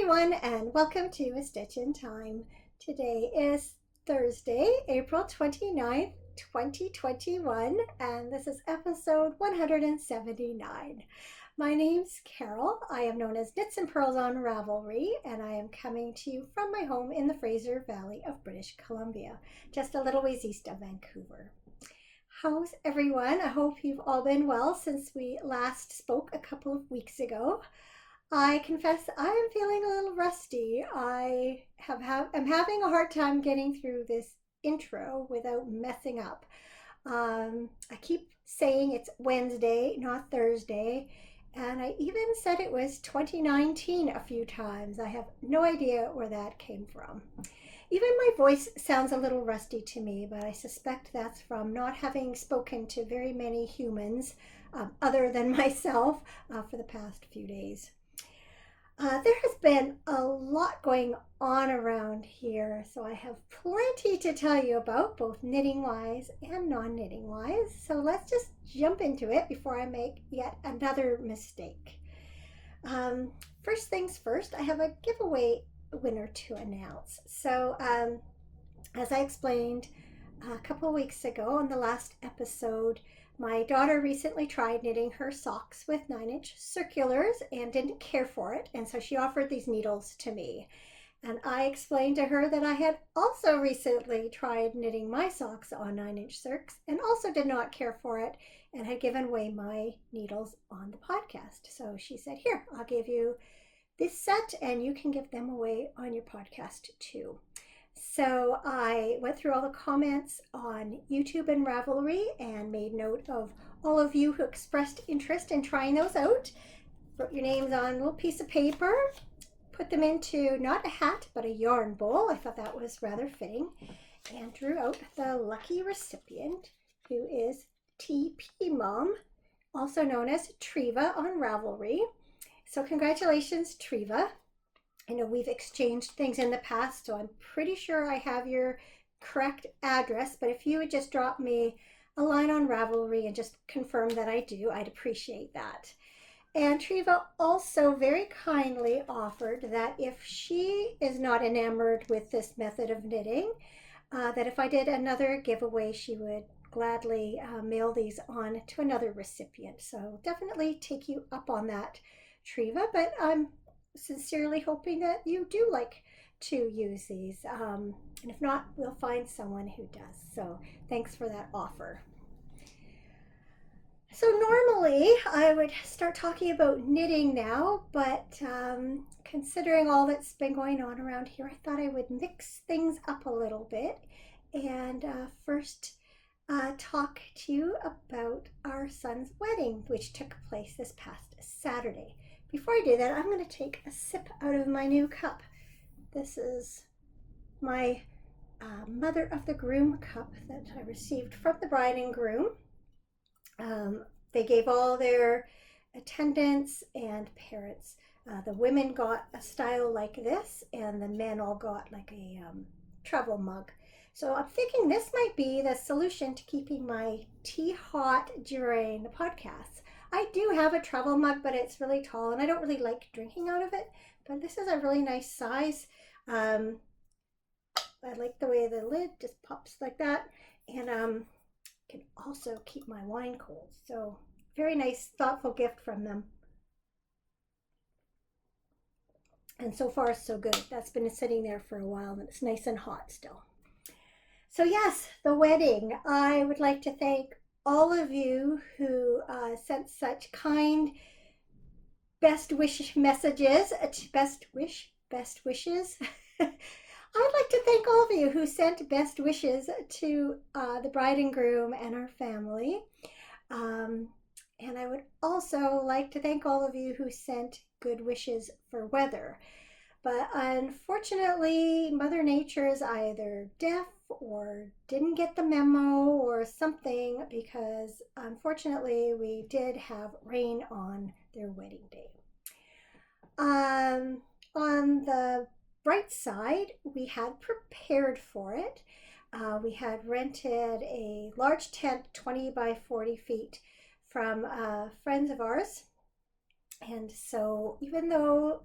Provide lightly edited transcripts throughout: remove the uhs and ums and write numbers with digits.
everyone, and welcome to A Stitch in Time. Today is Thursday, April 29th, 2021, and this is episode 179. My name's Carol. I am known as Knits and Pearls on Ravelry, and I am coming to you from my home in the Fraser Valley of British Columbia, just a little ways east of Vancouver. How's everyone? I hope you've all been well since we last spoke a couple of weeks ago. I confess I am feeling a little rusty. I'm having a hard time getting through this intro without messing up. I keep saying it's Wednesday, not Thursday, and I even said it was 2019 a few times. I have no idea where that came from. Even my voice sounds a little rusty to me, but I suspect that's from not having spoken to very many humans other than myself for the past few days. There has been a lot going on around here, so I have plenty to tell you about, both knitting-wise and non-knitting-wise. So let's just jump into it before I make yet another mistake. First things first, I have a giveaway winner to announce. So as I explained a couple of weeks ago in the last episode, my daughter recently tried knitting her socks with 9-inch circulars and didn't care for it, and so she offered these needles to me. And I explained to her that I had also recently tried knitting my socks on 9-inch circs and also did not care for it and had given away my needles on the podcast. So she said, here, I'll give you this set and you can give them away on your podcast too. So I went through all the comments on YouTube and Ravelry and made note of all of you who expressed interest in trying those out. Wrote your names on a little piece of paper, put them into not a hat but a yarn bowl. I thought that was rather fitting, and drew out the lucky recipient, who is TP Mom, also known as Treva on Ravelry. So congratulations, Treva. I know we've exchanged things in the past, so I'm pretty sure I have your correct address, but if you would just drop me a line on Ravelry and just confirm that I do, I'd appreciate that. And Treva also very kindly offered that if she is not enamored with this method of knitting, that if I did another giveaway, she would gladly mail these on to another recipient. So definitely take you up on that, Treva, but I'm sincerely hoping that you do like to use these, and if not, we'll find someone who does. So thanks for that offer. So normally I would start talking about knitting now, but considering all that's been going on around here, I thought I would mix things up a little bit and first talk to you about our son's wedding, which took place this past Saturday. Before I do that, I'm going to take a sip out of my new cup. This is my Mother of the Groom cup that I received from the bride and groom. They gave all their attendants and parents. The women got a style like this, and the men all got like a travel mug. So I'm thinking this might be the solution to keeping my tea hot during the podcast. I do have a travel mug, but it's really tall, and I don't really like drinking out of it. But this is a really nice size. I like the way the lid just pops like that, and can also keep my wine cold. So very nice, thoughtful gift from them. And so far, so good. That's been sitting there for a while, and it's nice and hot still. So yes, the wedding. I would like to thank all of you who sent such kind best wish messages, best wishes. I'd like to thank all of you who sent best wishes to the bride and groom and our family. And I would also like to thank all of you who sent good wishes for weather. But unfortunately, Mother Nature is either deaf or didn't get the memo or something, because unfortunately we did have rain on their wedding day. On the bright side, we had prepared for it. We had rented a large tent, 20 by 40 feet, from friends of ours. And so even though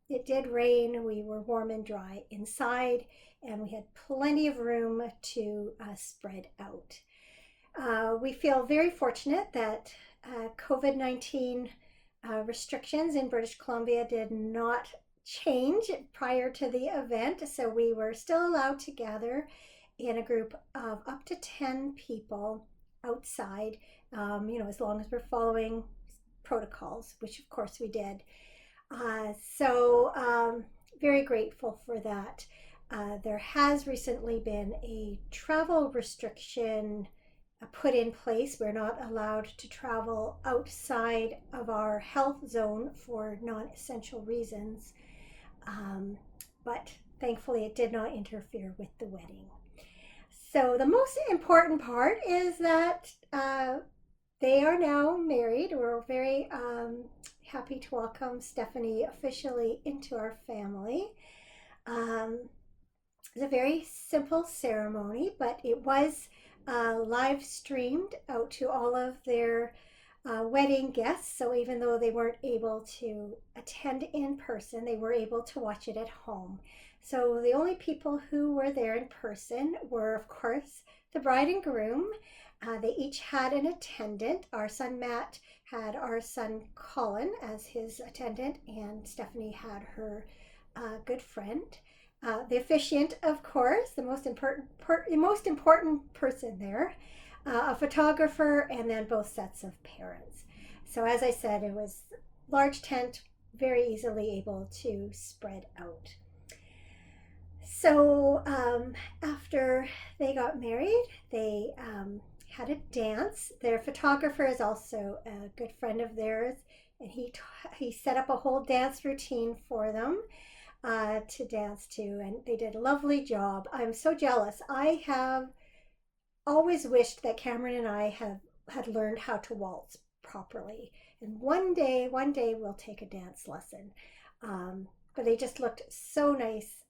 it did rain, we were warm and dry inside, and we had plenty of room to spread out. We feel very fortunate that COVID 19 restrictions in British Columbia did not change prior to the event, so we were still allowed to gather in a group of up to 10 people outside, as long as we're following protocols, which of course we did. Very grateful for that. There has recently been a travel restriction put in place. We're not allowed to travel outside of our health zone for non essential reasons. But thankfully, it did not interfere with the wedding. So, the most important part is that they are now married. We're very happy to welcome Stephanie officially into our family. Um, it's a very simple ceremony, but it was live streamed out to all of their wedding guests. So even though they weren't able to attend in person, they were able to watch it at home. So the only people who were there in person were, of course, the bride and groom. They each had an attendant. Our son Matt had our son Colin as his attendant, and Stephanie had her good friend. The officiant, of course, the most important person there, a photographer, and then both sets of parents. So as I said, it was large tent, very easily able to spread out. So after they got married, they had a dance. Their photographer is also a good friend of theirs, and he set up a whole dance routine for them to dance to, and they did a lovely job. I'm so jealous. I have always wished that Cameron and I had learned how to waltz properly, and one day we'll take a dance lesson. But they just looked so nice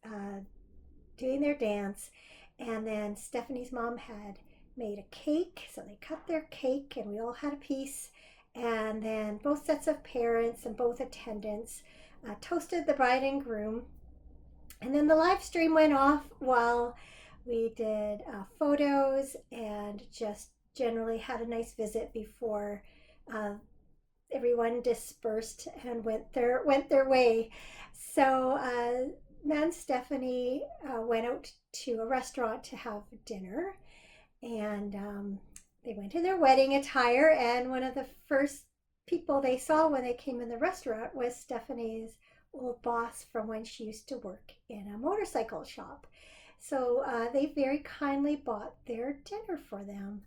doing their dance, and then Stephanie's mom had made a cake, so they cut their cake, and we all had a piece. And then both sets of parents and both attendants toasted the bride and groom. And then the live stream went off while we did photos and just generally had a nice visit before everyone dispersed and went their way. So Matt and Stephanie went out to a restaurant to have dinner, and they went in their wedding attire, and one of the first people they saw when they came in the restaurant was Stephanie's old boss from when she used to work in a motorcycle shop. So they very kindly bought their dinner for them.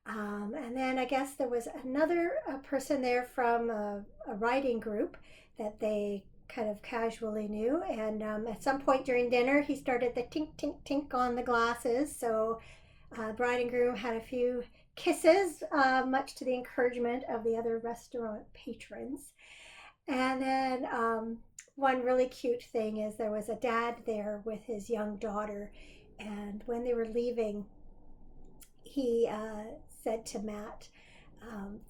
And then I guess there was another person there from a riding group that they kind of casually knew. And at some point during dinner, he started the tink, tink, tink on the glasses. So bride and groom had a few kisses, much to the encouragement of the other restaurant patrons. And then one really cute thing is there was a dad there with his young daughter, and when they were leaving, he said to Matt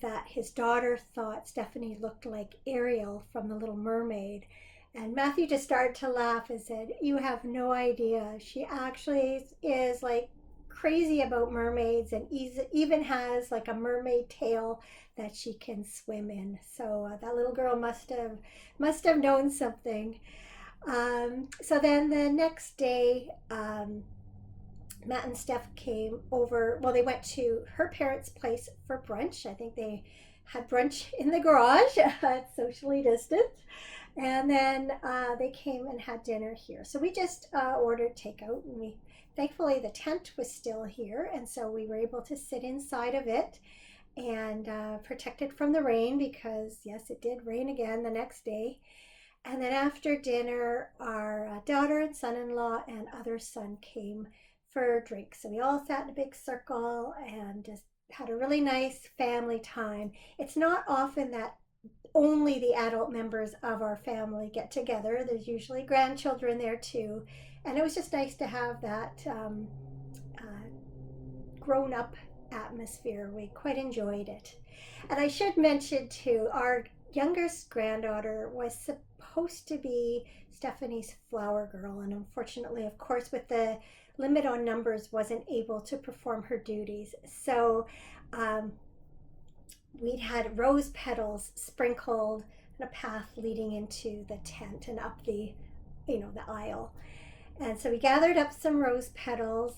that his daughter thought Stephanie looked like Ariel from The Little Mermaid. And Matthew just started to laugh and said, "You have no idea. She actually is like crazy about mermaids and even has like a mermaid tail that she can swim in." So that little girl must have known something. So then the next day, Matt and Steph came over. Well, they went to her parents' place for brunch. I think they had brunch in the garage, socially distant. And then they came and had dinner here. So we just ordered takeout, and thankfully the tent was still here, and so we were able to sit inside of it and protected from the rain, because yes, it did rain again the next day. And then after dinner, our daughter and son-in-law and other son came for drinks. So we all sat in a big circle and just had a really nice family time. It's not often that only the adult members of our family get together. There's usually grandchildren there too. And it was just nice to have that grown-up atmosphere. We quite enjoyed it. And I should mention too, our youngest granddaughter was supposed to be Stephanie's flower girl, and unfortunately, of course, with the limit on numbers, wasn't able to perform her duties. So um, we'd had rose petals sprinkled in a path leading into the tent and up the aisle. And so we gathered up some rose petals,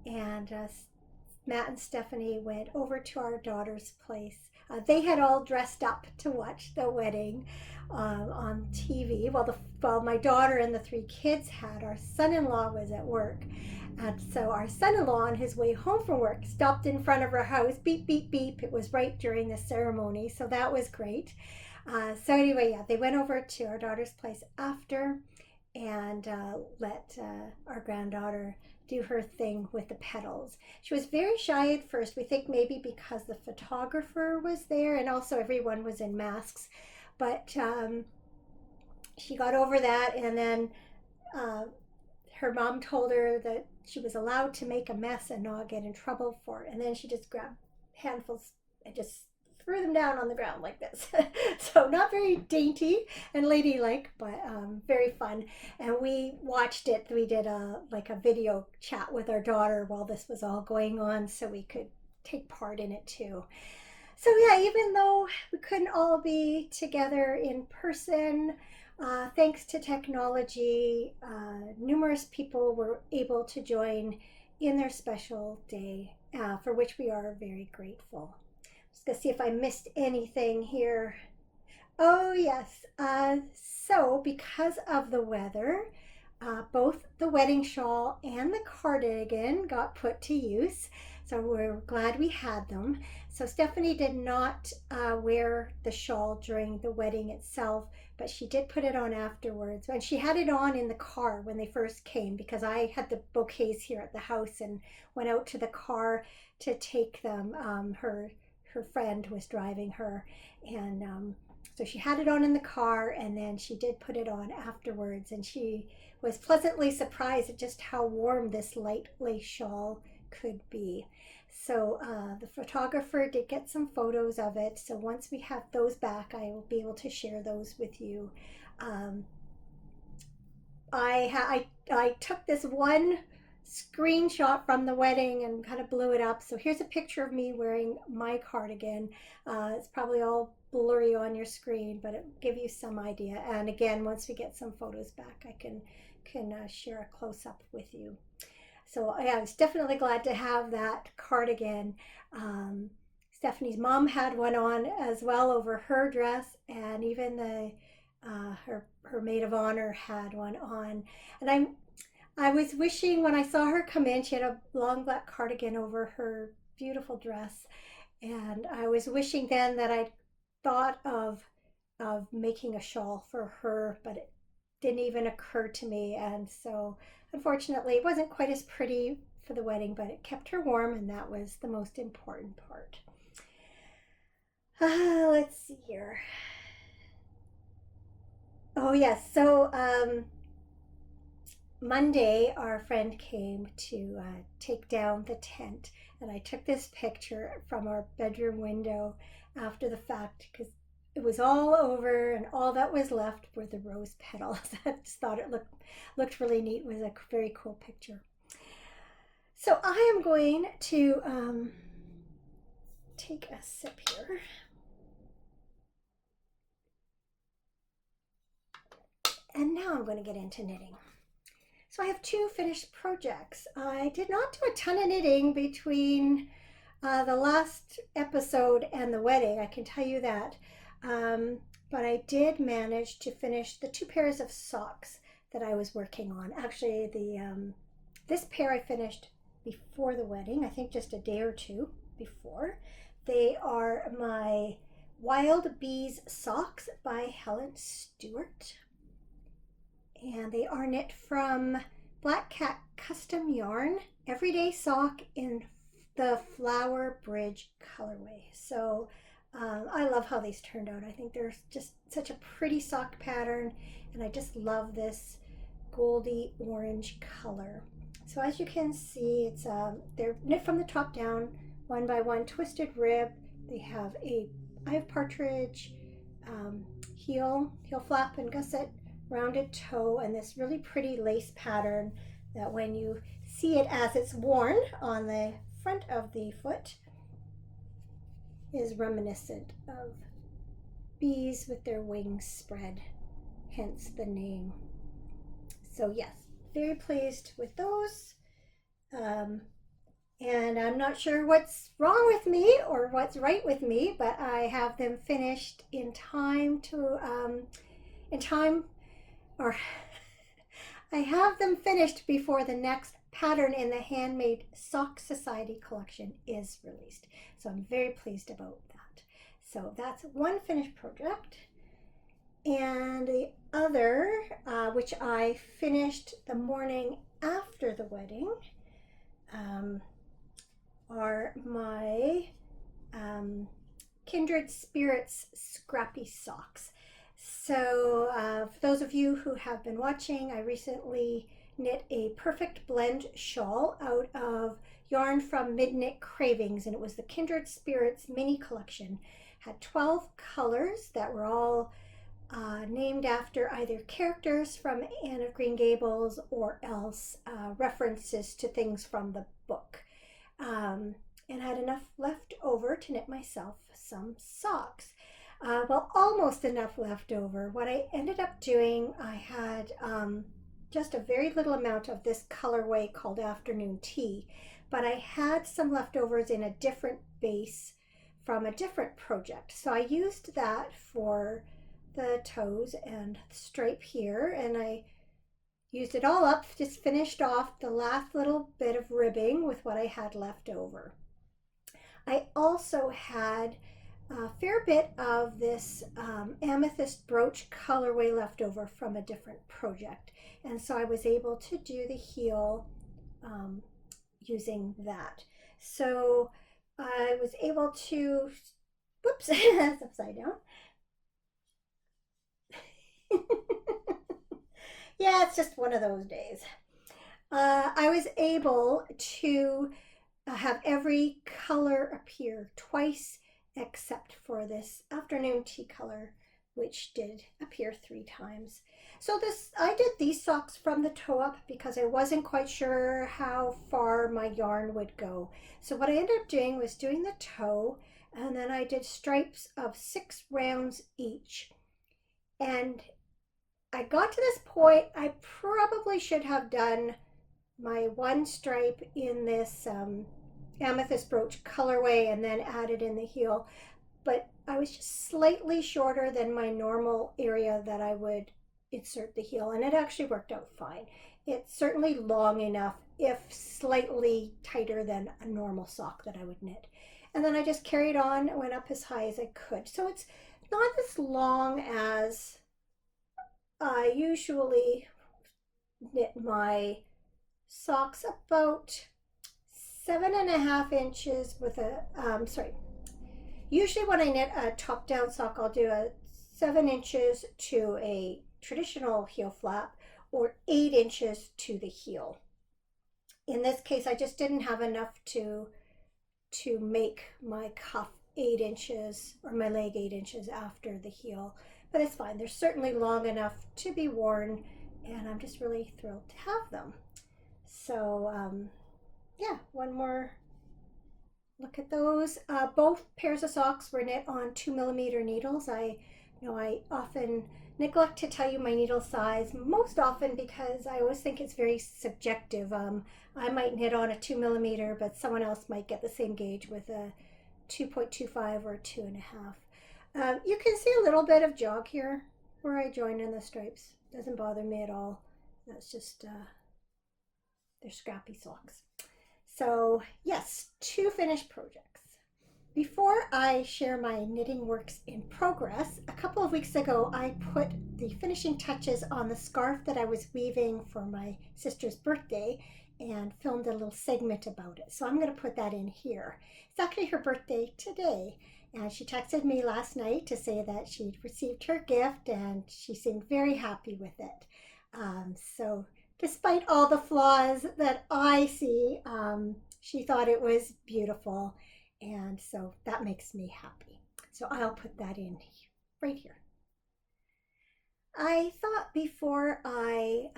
and Matt and Stephanie went over to our daughter's place. They had all dressed up to watch the wedding on TV, while my daughter and the three kids had. Our son-in-law was at work. And so our son-in-law, on his way home from work, stopped in front of our house. Beep, beep, beep. It was right during the ceremony, so that was great. So anyway, yeah, they went over to our daughter's place after and let our granddaughter do her thing with the petals. She was very shy at first. We think maybe because the photographer was there and also everyone was in masks. But she got over that, and then her mom told her that she was allowed to make a mess and not get in trouble for it. And then she just grabbed handfuls and just threw them down on the ground like this. So not very dainty and ladylike, but very fun. And we watched it. We did a video chat with our daughter while this was all going on, so we could take part in it too. So yeah, even though we couldn't all be together in person, thanks to technology, numerous people were able to join in their special day, for which we are very grateful. Just gonna see if I missed anything here. Oh yes, so because of the weather, both the wedding shawl and the cardigan got put to use. So we're glad we had them. So Stephanie did not wear the shawl during the wedding itself, but she did put it on afterwards. And she had it on in the car when they first came, because I had the bouquets here at the house and went out to the car to take them. Her friend was driving her, and so she had it on in the car, and then she did put it on afterwards, and she was pleasantly surprised at just how warm this light lace shawl could be. So the photographer did get some photos of it, so once we have those back, I will be able to share those with you. I took this one screenshot from the wedding and kind of blew it up. So here's a picture of me wearing my cardigan. It's probably all blurry on your screen, but it'll give you some idea. And again, once we get some photos back, I can share a close-up with you. So yeah, I was definitely glad to have that cardigan. Stephanie's mom had one on as well over her dress, and even her maid of honor had one on. And I was wishing when I saw her come in, she had a long black cardigan over her beautiful dress, and I was wishing then that I'd thought of making a shawl for her, but it didn't even occur to me. And so unfortunately it wasn't quite as pretty for the wedding, but it kept her warm, and that was the most important part. Let's see here. Oh yes, so Monday, our friend came to take down the tent, and I took this picture from our bedroom window after the fact, because it was all over, and all that was left were the rose petals. I just thought it looked really neat. It was a very cool picture. So I am going to take a sip here. And now I'm going to get into knitting. So I have two finished projects. I did not do a ton of knitting between the last episode and the wedding, I can tell you that. But I did manage to finish the two pairs of socks that I was working on. Actually, this pair I finished before the wedding, I think just a day or two before. They are my Wild Bees socks by Helen Stewart. And they are knit from Black Cat Custom Yarn, everyday sock in the Flower Bridge colorway. So I love how these turned out. I think they're just such a pretty sock pattern, and I just love this goldy orange color. So as you can see, it's they're knit from the top down, 1 by 1 twisted rib. They have I have partridge heel flap and gusset, rounded toe, and this really pretty lace pattern that when you see it as it's worn on the front of the foot is reminiscent of bees with their wings spread, hence the name. So yes, very pleased with those. And I'm not sure what's wrong with me or what's right with me, but I have them finished in time or I have them finished before the next pattern in the Handmade Sock Society collection is released. So I'm very pleased about that. So that's one finished project. And the other, which I finished the morning after the wedding, are my Kindred Spirits Scrappy Socks. So for those of you who have been watching, I recently knit a perfect blend shawl out of yarn from Midknit Cravings, and it was the Kindred Spirits mini collection. Had 12 colors that were all named after either characters from Anne of Green Gables or else references to things from the book. And had enough left over to knit myself some socks. Well, almost enough left over. What I ended up doing, I had just a very little amount of this colorway called Afternoon Tea, but I had some leftovers in a different base from a different project. So I used that for the toes and the stripe here, and I used it all up, just finished off the last little bit of ribbing with what I had left over. I also had a fair bit of this amethyst brooch colorway left over from a different project, and so I was able to do the heel using that. So I was able to, whoops, that's upside down. Yeah, it's just one of those days. I was able to have every color appear twice except for this Afternoon Tea color, which did appear 3 times. So I did these socks from the toe up because I wasn't quite sure how far my yarn would go. So what I ended up doing was doing the toe, and then I did stripes of 6 rounds each. And I got to this point, I probably should have done my one stripe in this amethyst brooch colorway and then added in the heel, but I was just slightly shorter than my normal area that I would insert the heel, and it actually worked out fine. It's certainly long enough, if slightly tighter than a normal sock that I would knit. And then I just carried on and went up as high as I could. So it's not as long as I usually knit my socks, about 7.5 inches with a, usually when I knit a top down sock, I'll do a 7 inches to a traditional heel flap or 8 inches to the heel. In this case, I just didn't have enough to make my cuff 8 inches or my leg 8 inches after the heel, but it's fine. They're certainly long enough to be worn, and I'm just really thrilled to have them. So yeah, one more look at those. Both pairs of socks were knit on 2mm needles. I know I often neglect to tell you my needle size, most often because I always think it's very subjective. I might knit on a 2mm, but someone else might get the same gauge with a 2.25 or 2.5. You can see a little bit of jog here where I joined in the stripes. Doesn't bother me at all. That's just they're scrappy socks. So yes, 2 finished projects. Before I share my knitting works in progress, a couple of weeks ago I put the finishing touches on the scarf that I was weaving for my sister's birthday and filmed a little segment about it. So I'm going to put that in here. It's actually her birthday today, and she texted me last night to say that she'd received her gift and she seemed very happy with it. So despite all the flaws that I see, she thought it was beautiful, and so that makes me happy. So I'll put that in right here. I thought before I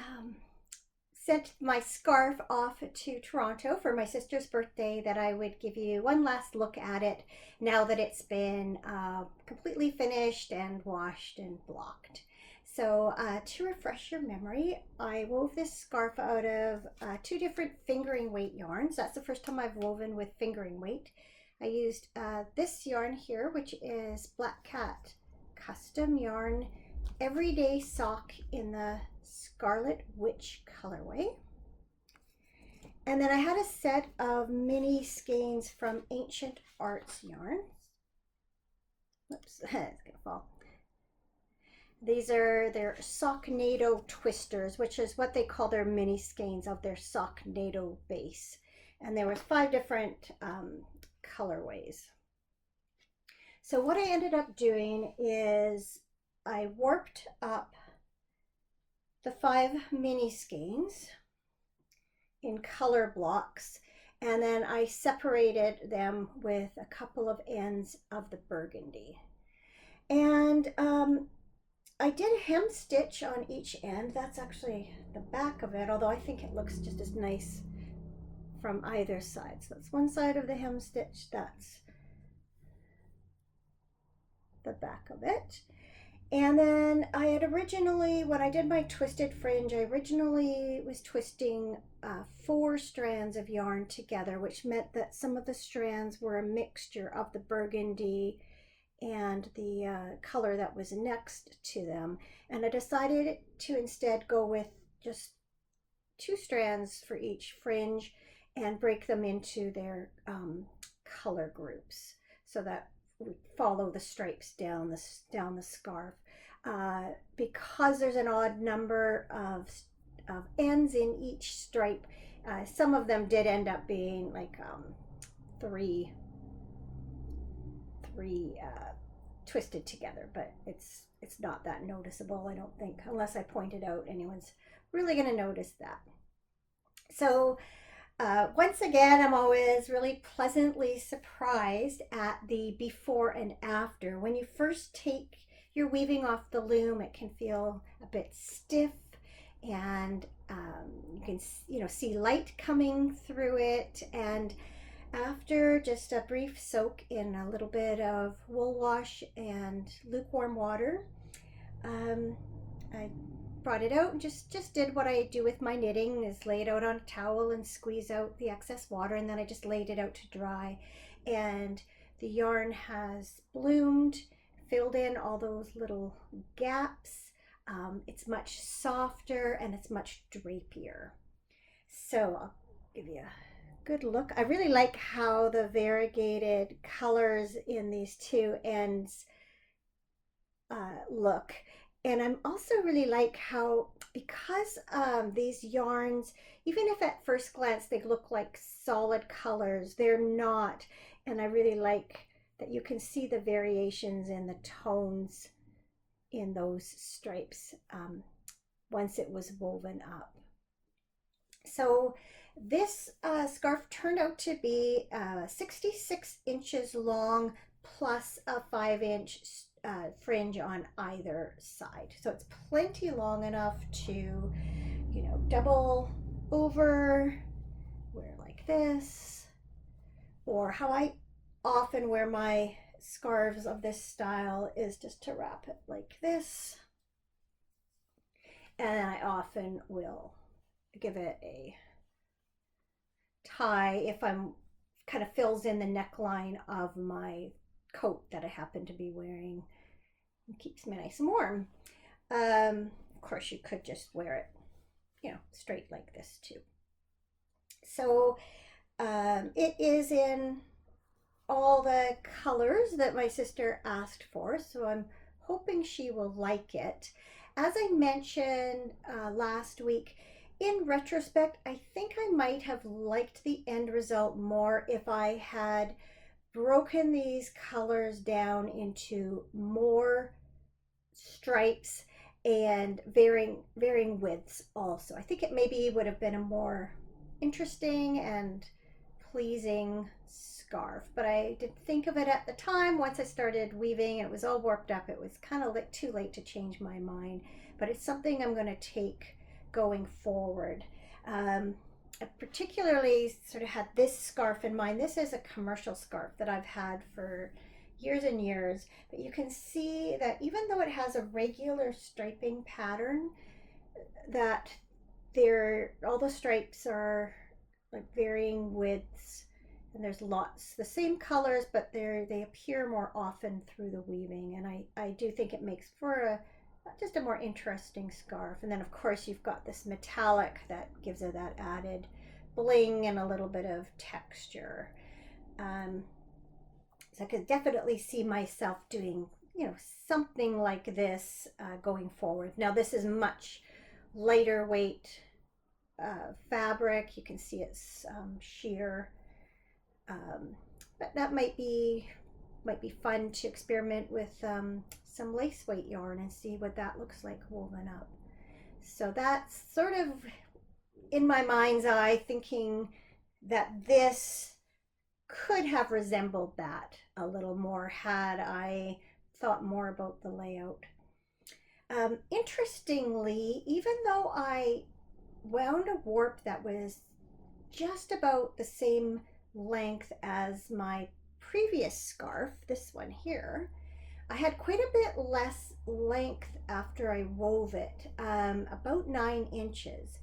sent my scarf off to Toronto for my sister's birthday that I would give you one last look at it now that it's been completely finished and washed and blocked. So to refresh your memory, I wove this scarf out of two different fingering weight yarns. That's the first time I've woven with fingering weight. I used this yarn here, which is Black Cat Custom Yarn Everyday Sock in the Scarlet Witch colorway. And then I had a set of mini skeins from Ancient Arts Yarns. Whoops, it's gonna fall. These are their Socknado twisters, which is what they call their mini skeins of their Socknado base. And there was 5 different colorways. So what I ended up doing is I warped up the 5 mini skeins in color blocks, and then I separated them with a couple of ends of the burgundy. And I did a hem stitch on each end. That's actually the back of it, although I think it looks just as nice from either side. So that's one side of the hem stitch, that's the back of it. And then I had originally, when I did my twisted fringe, I originally was twisting 4 strands of yarn together, which meant that some of the strands were a mixture of the burgundy and the color that was next to them. And I decided to instead go with just 2 strands for each fringe and break them into their color groups so that we follow the stripes down the scarf. Because there's an odd number of ends in each stripe, some of them did end up being like three twisted together, but it's not that noticeable, I don't think, unless I point it out. Anyone's really going to notice that. So once again, I'm always really pleasantly surprised at the before and after. When you first take your weaving off the loom, it can feel a bit stiff, and you can see light coming through it. And after just a brief soak in a little bit of wool wash and lukewarm water, I brought it out and just did what I do with my knitting, is lay it out on a towel and squeeze out the excess water, and then I just laid it out to dry. And the yarn has bloomed, filled in all those little gaps. It's much softer and it's much drapier. So I'll give you a good look. I really like how the variegated colors in these 2 ends look. And I'm also really like how, because these yarns, even if at first glance they look like solid colors, they're not. And I really like that you can see the variations in the tones in those stripes once it was woven up. So this scarf turned out to be 66 inches long plus a 5-inch fringe on either side. So it's plenty long enough to, double over, wear like this, or how I often wear my scarves of this style is just to wrap it like this. And I often will give it a tie if I'm kind of fills in the neckline of my coat that I happen to be wearing. It keeps me nice and warm. Of course, you could just wear it, straight like this too. So it is in all the colors that my sister asked for, so I'm hoping she will like it. As I mentioned last week, in retrospect, I think I might have liked the end result more if I had broken these colors down into more stripes and varying widths also. I think it maybe would have been a more interesting and pleasing scarf, but I didn't think of it at the time. Once I started weaving, it was all warped up. It was kind of too late to change my mind, but it's something I'm going to take going forward. I particularly sort of had this scarf in mind. This is a commercial scarf that I've had for years and years, but you can see that even though it has a regular striping pattern, that all the stripes are like varying widths, and there's lots the same colors, but they appear more often through the weaving, and I do think it makes for just a more interesting scarf. And then of course you've got this metallic that gives it that added bling and a little bit of texture. So I could definitely see myself doing, something like this going forward. Now this is much lighter weight fabric. You can see it's sheer, but that might be fun to experiment with some lace weight yarn and see what that looks like woven up. So that's sort of in my mind's eye, thinking that this could have resembled that a little more had I thought more about the layout. Interestingly, even though I wound a warp that was just about the same length as my previous scarf, this one here, I had quite a bit less length after I wove it, about 9 inches.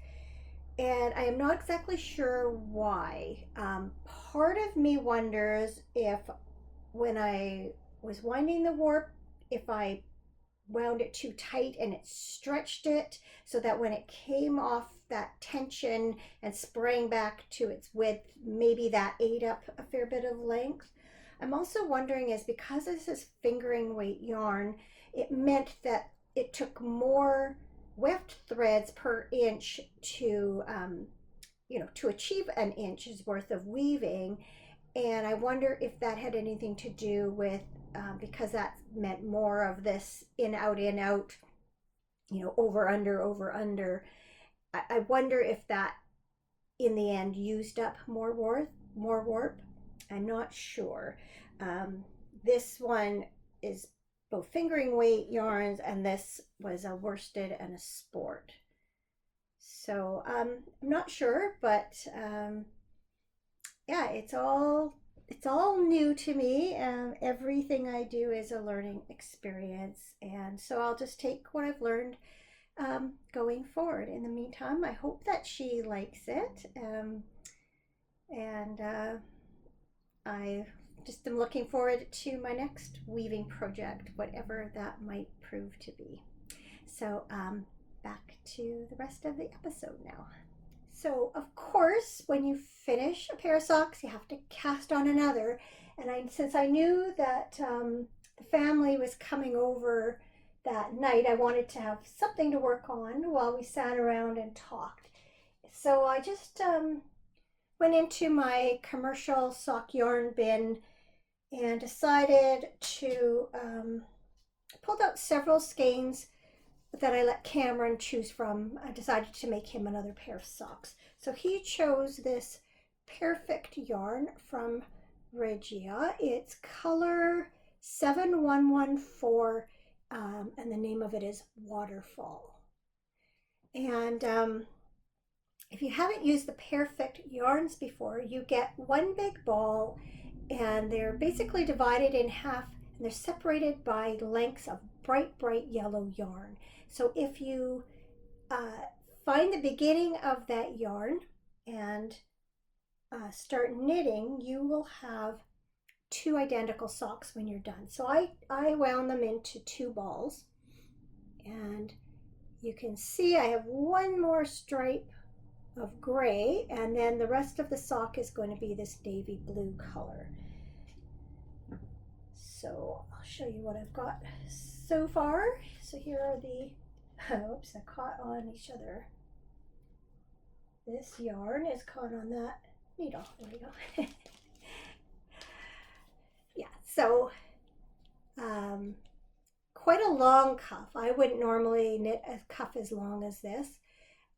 And I am not exactly sure why. Part of me wonders if when I was winding the warp, if I wound it too tight and it stretched it so that when it came off that tension and sprang back to its width, maybe that ate up a fair bit of length. I'm also wondering is because this is fingering weight yarn, it meant that it took more weft threads per inch to achieve an inch's worth of weaving. And I wonder if that had anything to do with because that meant more of this in out, over under. I wonder if that in the end used up more warp. I'm not sure. This one is both fingering weight yarns, and this was a worsted and a sport. So I'm not sure, but yeah, it's all new to me. Everything I do is a learning experience, and so I'll just take what I've learned going forward. In the meantime, I hope that she likes it, and I just am looking forward to my next weaving project, whatever that might prove to be. So back to the rest of the episode now. So of course, when you finish a pair of socks, you have to cast on another. And since I knew that the family was coming over that night, I wanted to have something to work on while we sat around and talked. So I just went into my commercial sock yarn bin and decided to pulled out several skeins that I let Cameron choose from. I decided to make him another pair of socks. So he chose this perfect yarn from Regia. It's color 7114, and the name of it is Waterfall. And if you haven't used the perfect yarns before, you get one big ball, and they're basically divided in half, and they're separated by lengths of bright yellow yarn. So if you find the beginning of that yarn and start knitting, you will have 2 identical socks when you're done. So I wound them into 2 balls, and you can see I have one more stripe of gray, and then the rest of the sock is going to be this navy blue color. So I'll show you what I've got so far. So here are the, oops, I caught on each other. This yarn is caught on that needle. There we go. Yeah, so quite a long cuff. I wouldn't normally knit a cuff as long as this.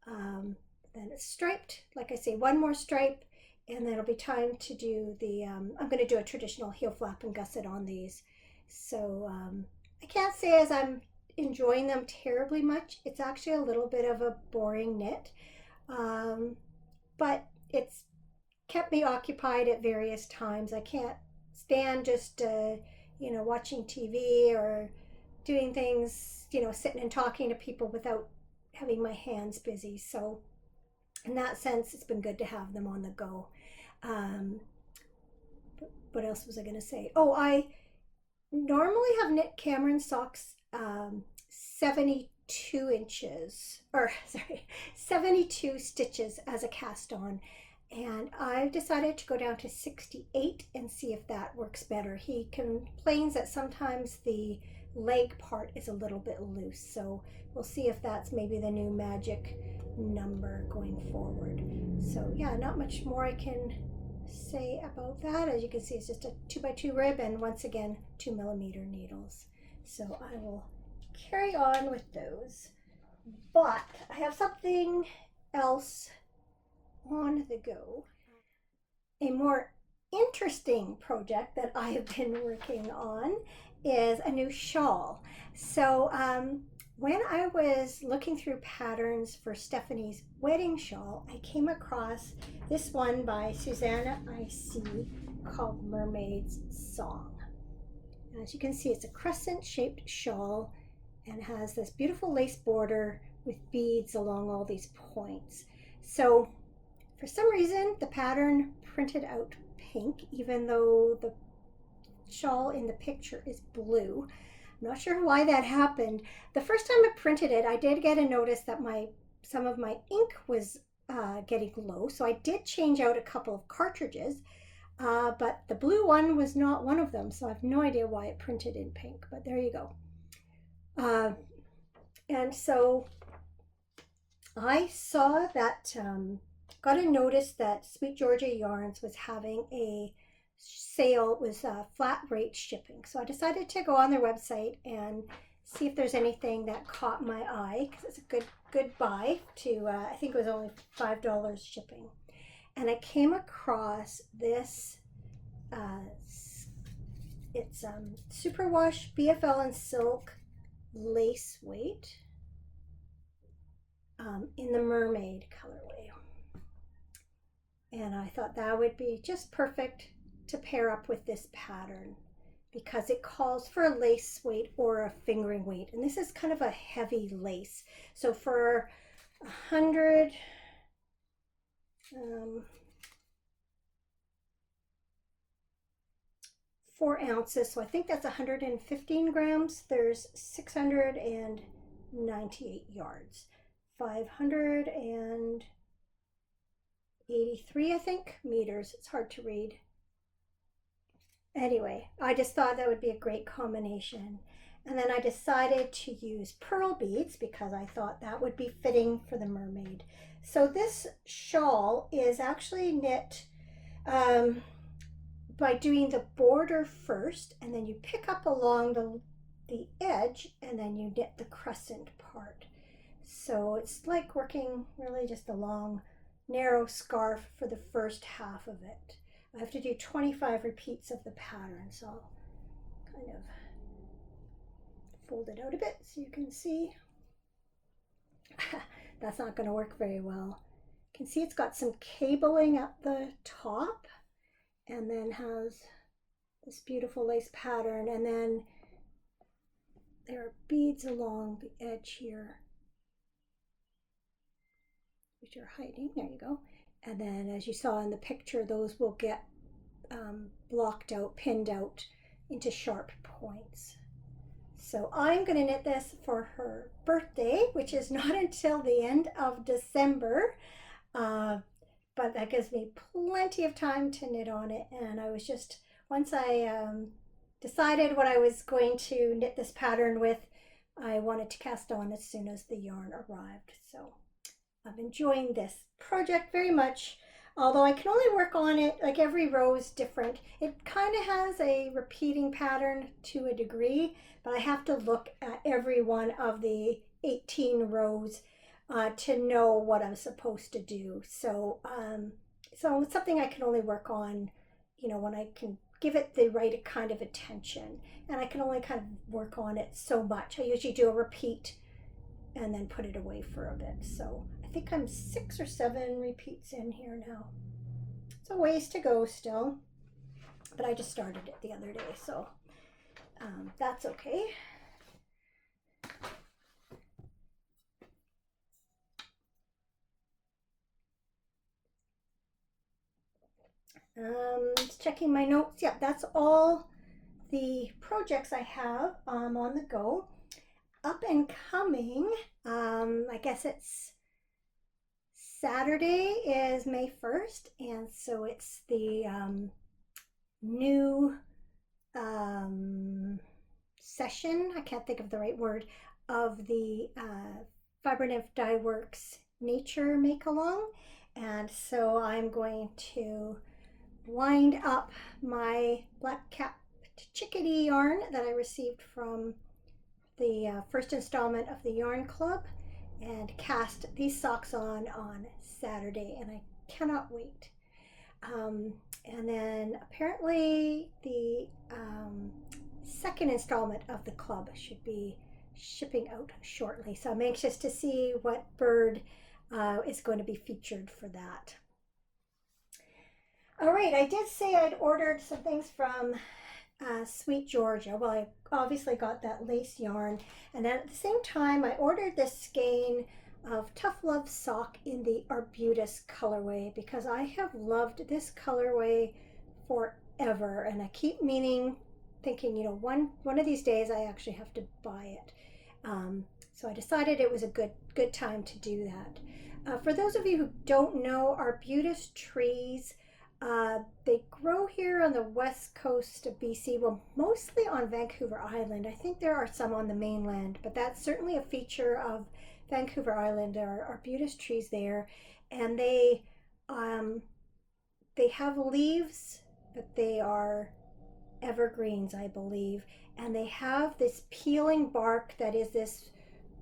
Then it's striped, like I say, one more stripe, and then it'll be time to do the, I'm going to do a traditional heel flap and gusset on these. So I can't say as I'm enjoying them terribly much. It's actually a little bit of a boring knit, um, but it's kept me occupied at various times. I can't stand just, watching TV or doing things, sitting and talking to people without having my hands busy. So in that sense, it's been good to have them on the go. Um, what else was I going to say? Oh, I normally have knit Cameron socks 72 inches, or sorry, 72 stitches as a cast on. And I've decided to go down to 68 and see if that works better. He complains that sometimes the leg part is a little bit loose, so we'll see if that's maybe the new magic number going forward. So yeah, not much more I can say about that. As you can see, it's just a 2x2 rib, and once again 2mm needles. So I will carry on with those, but I have something else on the go. A more interesting project that I have been working on is a new shawl. So when I was looking through patterns for Stephanie's wedding shawl, I came across this one by Susanna IC called Mermaid's Song. As you can see, it's a crescent shaped shawl and has this beautiful lace border with beads along all these points. So for some reason, the pattern printed out pink, even though the shawl in the picture is blue. I'm not sure why that happened. The first time I printed it, I did get a notice that some of my ink was getting low, so I did change out a couple of cartridges, but the blue one was not one of them, so I have no idea why it printed in pink, but there you go. And so I saw that got a notice that Sweet Georgia Yarns was having a sale. It was flat rate shipping. So I decided to go on their website and see if there's anything that caught my eye, because it's a good buy to, I think it was only $5 shipping. And I came across this, it's Superwash BFL and Silk lace weight in the mermaid colorway. And I thought that would be just perfect to pair up with this pattern because it calls for a lace weight or a fingering weight. And this is kind of a heavy lace. So for 100, 4 ounces, so I think that's 115 grams. There's 698 yards. 583, I think, meters. It's hard to read. Anyway, I just thought that would be a great combination. And then I decided to use pearl beads because I thought that would be fitting for the mermaid. So this shawl is actually knit by doing the border first, and then you pick up along the edge, and then you knit the crescent part. So it's like working really just a long, narrow scarf for the first half of it. I have to do 25 repeats of the pattern, so I'll kind of fold it out a bit so you can see. That's not going to work very well. You can see it's got some cabling at the top and then has this beautiful lace pattern, and then there are beads along the edge here which are hiding. There you go. And then as you saw in the picture, those will get blocked out, pinned out into sharp points. So I'm going to knit this for her birthday, which is not until the end of December, but that gives me plenty of time to knit on it. And I was just, once I decided what I was going to knit this pattern with, I wanted to cast on as soon as the yarn arrived. So I'm enjoying this project very much, although I can only work on it, like every row is different. It kind of has a repeating pattern to a degree, but I have to look at every one of the 18 rows to know what I'm supposed to do. So So it's something I can only work on, when I can give it the right kind of attention. And I can only kind of work on it so much. I usually do a repeat and then put it away for a bit. So I think I'm 6 or 7 repeats in here now. So ways to go still, but I just started it the other day, so that's okay. Checking my notes. Yeah, that's all the projects I have on the go. Up and coming, I guess it's Saturday is May 1st, and so it's the new session, I can't think of the right word, of the Fiber Nymph Dye Works Nature Make Along. And so I'm going to wind up my black capped chickadee yarn that I received from the first installment of the Yarn Club and cast these socks on Saturday, and I cannot wait. And then apparently the second installment of the club should be shipping out shortly, so I'm anxious to see what bird is going to be featured for that. All right, I did say I'd ordered some things from Sweet Georgia. Well, I obviously got that lace yarn, and then at the same time I ordered this skein of Tough Love sock in the Arbutus colorway because I have loved this colorway forever, and I keep thinking, one of these days I actually have to buy it. So I decided it was a good time to do that. For those of you who don't know, Arbutus trees, they grow here on the west coast of BC, well, mostly on Vancouver Island. I think there are some on the mainland, but that's certainly a feature of Vancouver Island. There are arbutus trees there, and they have leaves, but they are evergreens, I believe, and they have this peeling bark that is this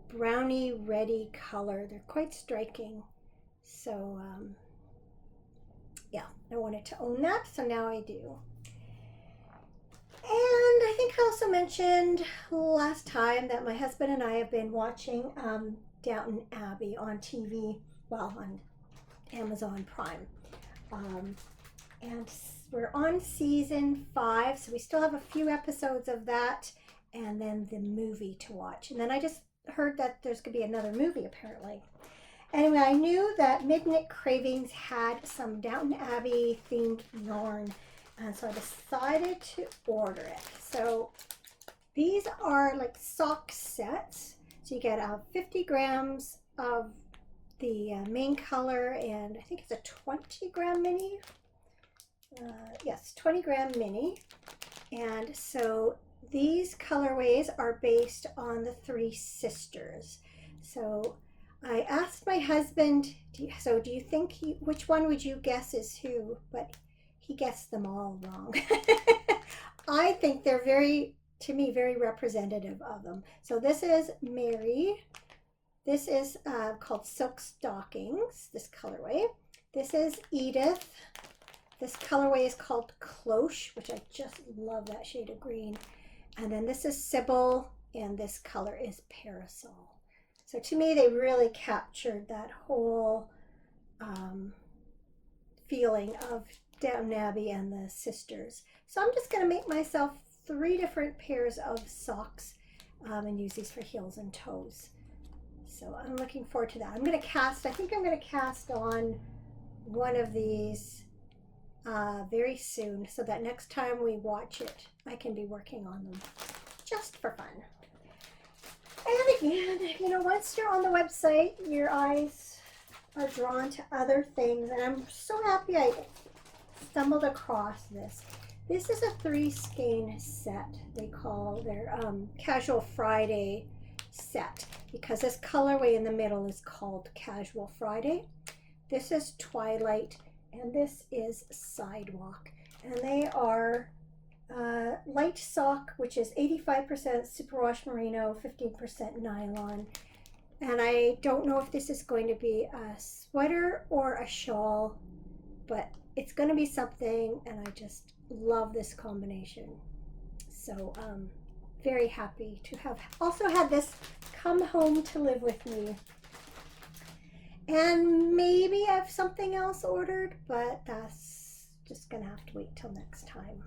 browny reddy color. They're quite striking. So yeah, I wanted to own that, so now I do. And I think I also mentioned last time that my husband and I have been watching Downton Abbey on TV, well, on Amazon Prime. And we're on season 5, so we still have a few episodes of that, and then the movie to watch. And then I just heard that there's going to be another movie, apparently. Anyway, I knew that Midnight Cravings had some Downton Abbey themed yarn, and so I decided to order it. So these are like sock sets. So you get 50 grams of the main color, and I think it's a 20 gram mini. Yes, 20 gram mini. And so these colorways are based on the 3 sisters. So I asked my husband, do you think which one would you guess is who? But he guessed them all wrong. I think they're to me, very representative of them. So this is Mary. This is called Silk Stockings, this colorway. This is Edith. This colorway is called Cloche, which I just love that shade of green. And then this is Sybil, and this color is Parasol. So to me, they really captured that whole feeling of Downton Abbey and the sisters. So I'm just going to make myself 3 different pairs of socks and use these for heels and toes. So I'm looking forward to that. I think I'm going to cast on one of these very soon, so that next time we watch it, I can be working on them just for fun. And again, once you're on the website, your eyes are drawn to other things, and I'm so happy I stumbled across this. This is a 3 skein set. They call their Casual Friday set, because this colorway in the middle is called Casual Friday. This is Twilight, and this is Sidewalk, and they are light sock, which is 85% superwash merino, 15% nylon. And I don't know if this is going to be a sweater or a shawl, but it's going to be something, and I just love this combination. So very happy to have also had this come home to live with me. And maybe I have something else ordered, but that's just gonna have to wait till next time.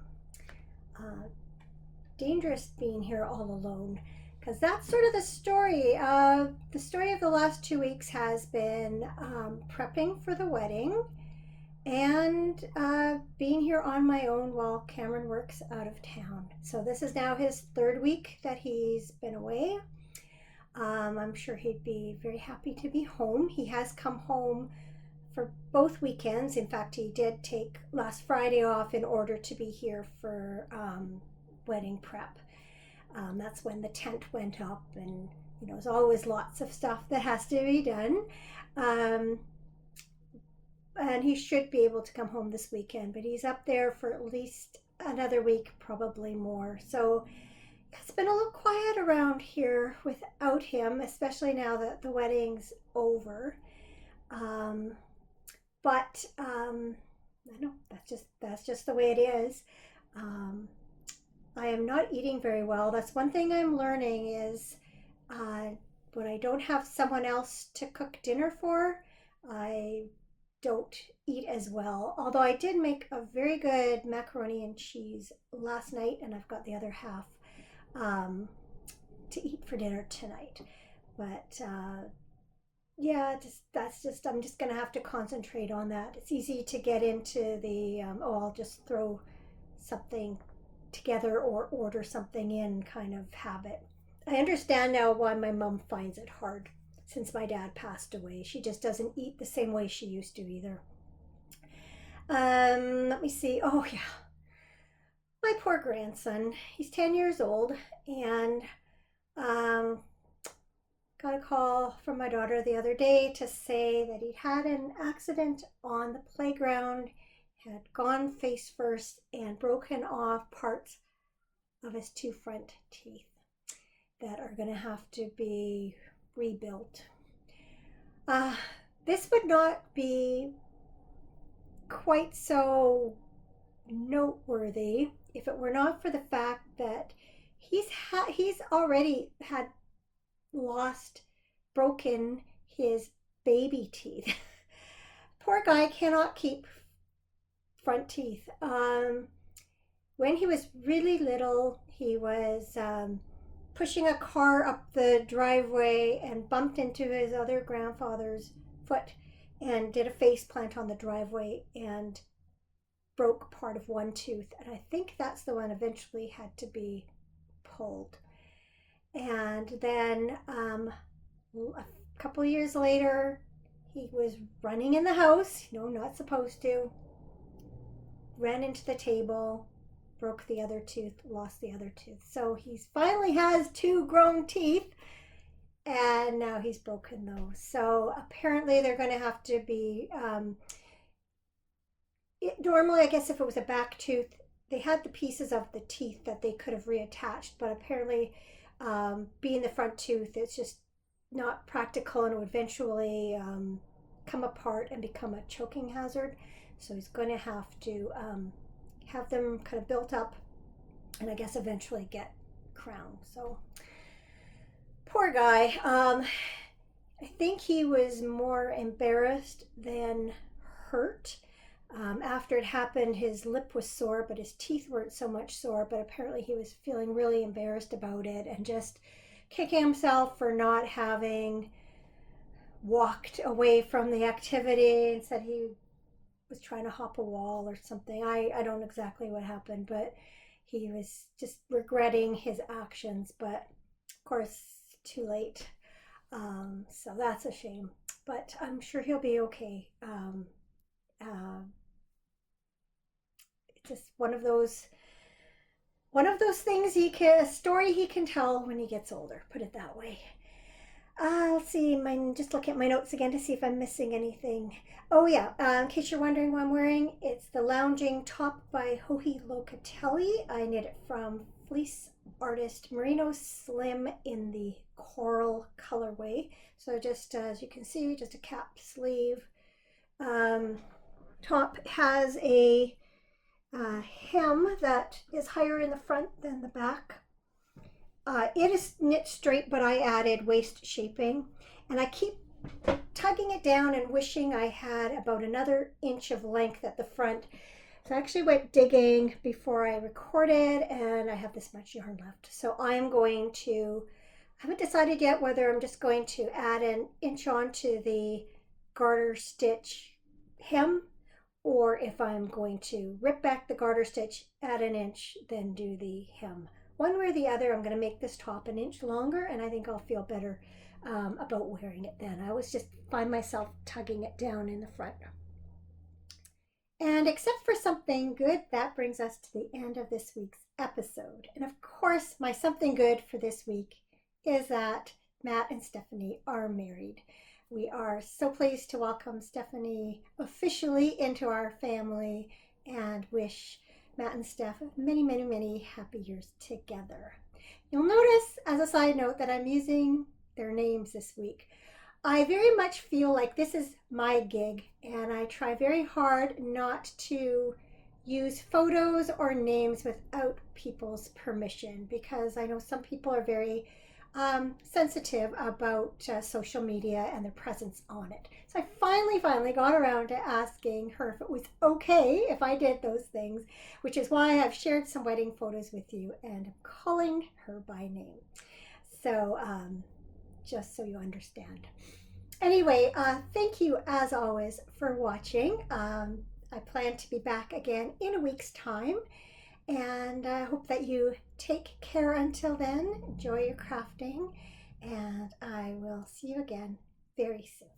Dangerous being here all alone, because that's sort of the story. The story of the last 2 weeks has been prepping for the wedding and being here on my own while Cameron works out of town. So this is now his 3rd week that he's been away. I'm sure he'd be very happy to be home. He has come home for both weekends. In fact, he did take last Friday off in order to be here for wedding prep. That's when the tent went up, and there's always lots of stuff that has to be done. And he should be able to come home this weekend, but he's up there for at least another week, probably more. So it's been a little quiet around here without him, especially now that the wedding's over. But I know that's just the way it is. I am not eating very well. That's one thing I'm learning is when I don't have someone else to cook dinner for, I don't eat as well. Although I did make a very good macaroni and cheese last night, and I've got the other half to eat for dinner tonight. But yeah, I'm just gonna have to concentrate on that. It's easy to get into the I'll just throw something together or order something in kind of habit. I understand now why my mom finds it hard since my dad passed away. She just doesn't eat the same way she used to either. Let me see. Oh yeah, my poor grandson. He's 10 years old, and got a call from my daughter the other day to say that he'd had an accident on the playground, had gone face first and broken off parts of his 2 front teeth that are going to have to be rebuilt. This would not be quite so noteworthy if it were not for the fact that he's already had broken his baby teeth. Poor guy cannot keep front teeth. When he was really little, he was pushing a car up the driveway and bumped into his other grandfather's foot and did a face plant on the driveway and broke part of one tooth. And I think that's the one eventually had to be pulled. And then a couple years later, he was running in the house, not supposed to, ran into the table, broke the other tooth, lost the other tooth. So he finally has 2 grown teeth, and now he's broken those. So apparently they're going to have to be, normally I guess if it was a back tooth, they had the pieces of the teeth that they could have reattached, but apparently being the front tooth, it's just not practical and would eventually come apart and become a choking hazard. So he's going to have to have them kind of built up and I guess eventually get crowned. So poor guy. I think he was more embarrassed than hurt. After it happened, his lip was sore, but his teeth weren't so much sore. But apparently he was feeling really embarrassed about it and just kicking himself for not having walked away from the activity and said he was trying to hop a wall or something. I don't know exactly what happened, but he was just regretting his actions. But of course, too late. So that's a shame. But I'm sure he'll be okay. It's just one of those things a story he can tell when he gets older, put it that way. Let's see, just look at my notes again to see if I'm missing anything. Oh yeah, in case you're wondering what I'm wearing, it's the lounging top by Joji Locatelli. I knit it from fleece artist Merino Slim in the coral colorway. So just as you can see, just a cap sleeve. top has a hem that is higher in the front than the back. It is knit straight, but I added waist shaping, and I keep tugging it down and wishing I had about another inch of length at the front. So I actually went digging before I recorded, and I have this much yarn left. So I'm going to, I haven't decided yet whether I'm just going to add an inch onto the garter stitch hem, or if I'm going to rip back the garter stitch, add an inch, then do the hem. One way or the other, I'm going to make this top an inch longer, and I think I'll feel better about wearing it then. I always just find myself tugging it down in the front. And except for something good, that brings us to the end of this week's episode. And of course, my something good for this week is that Matt and Stephanie are married. We are so pleased to welcome Stephanie officially into our family and wish Matt and Steph many, many, many happy years together. You'll notice, as a side note, that I'm using their names this week. I very much feel like this is my gig, and I try very hard not to use photos or names without people's permission, because I know some people are very sensitive about social media and their presence on it. So I finally got around to asking her if it was okay if I did those things, which is why I've shared some wedding photos with you and I'm calling her by name. So just so you understand. Anyway, thank you as always for watching. I plan to be back again in a week's time, and I hope that you take care until then. Enjoy your crafting, and I will see you again very soon.